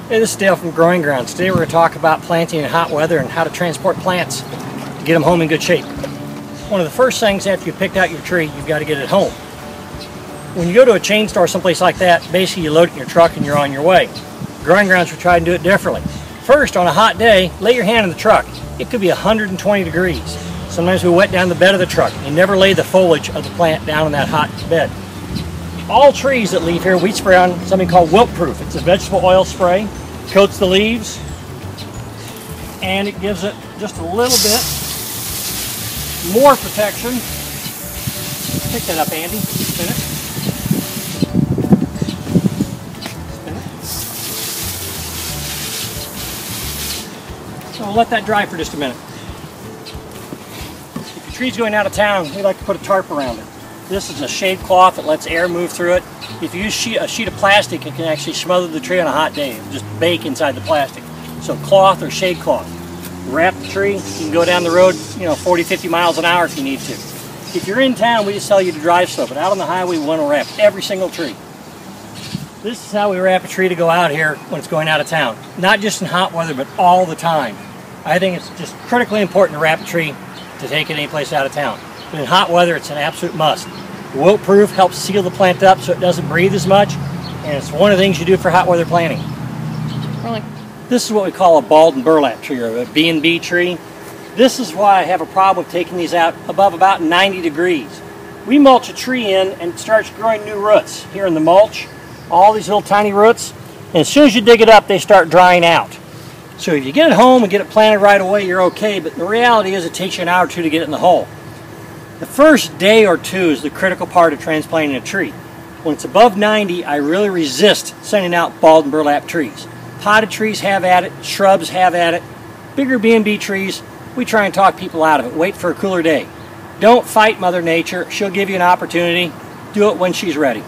Hey, this is Dale from Growing Grounds. Today we're going to talk about planting in hot weather and how to transport plants to get them home in good shape. One of the first things after you've picked out your tree, you've got to get it home. When you go to a chain store someplace like that, basically you load it in your truck and you're on your way. Growing Grounds will try and do it differently. First, on a hot day, lay your hand in the truck. It could be 120 degrees. Sometimes we wet down the bed of the truck. You never lay the foliage of the plant down in that hot bed. All trees that leave here, we spray on something called Wilt-Proof. It's a vegetable oil spray, coats the leaves, and it gives it just a little bit more protection. Pick that up, Andy. Spin it. Spin it. So we'll let that dry for just a minute. If your tree's going out of town, we like to put a tarp around it. This is a shade cloth that lets air move through it. If you use a sheet of plastic, it can actually smother the tree on a hot day. It'll just bake inside the plastic. So cloth or shade cloth. Wrap the tree. You can go down the road, 40, 50 miles an hour if you need to. If you're in town, we just tell you to drive slow, but out on the highway, we want to wrap every single tree. This is how we wrap a tree to go out here when it's going out of town. Not just in hot weather, but all the time. I think it's just critically important to wrap a tree to take it any place out of town. But in hot weather, it's an absolute must. Wilt-Proof helps seal the plant up so it doesn't breathe as much, and it's one of the things you do for hot weather planting. Really? This is what we call a balled and burlap tree, or a B&B tree. This is why I have a problem with taking these out above about 90 degrees. We mulch a tree in and it starts growing new roots here in the mulch, all these little tiny roots, and as soon as you dig it up, they start drying out. So if you get it home and get it planted right away, you're okay, but the reality is it takes you an hour or two to get it in the hole. The first day or two is the critical part of transplanting a tree. When it's above 90, I really resist sending out balled and burlap trees. Potted trees have at it, shrubs have at it. Bigger B&B trees, we try and talk people out of it. Wait for a cooler day. Don't fight Mother Nature. She'll give you an opportunity. Do it when she's ready.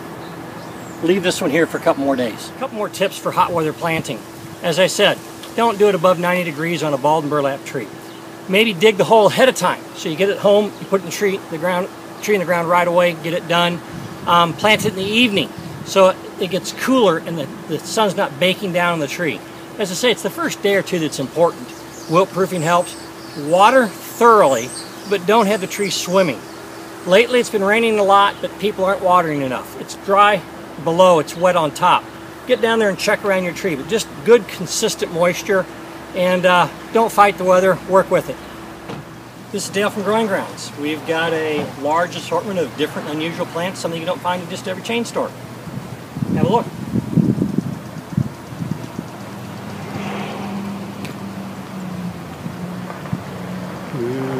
Leave this one here for a couple more days. A couple more tips for hot weather planting. As I said, don't do it above 90 degrees on a balled and burlap tree. Maybe dig the hole ahead of time. So you get it home, you put it in the tree in the ground right away, get it done. Plant it in the evening so it gets cooler and the sun's not baking down on the tree. As I say, it's the first day or two that's important. Wilt-proofing helps. Water thoroughly, but don't have the tree swimming. Lately it's been raining a lot, but people aren't watering enough. It's dry below, it's wet on top. Get down there and check around your tree, but just good consistent moisture. And don't fight the weather, work with it. This is Dale from Growing Grounds. We've got a large assortment of different unusual plants, something you don't find in just every chain store. Have a look. Ooh.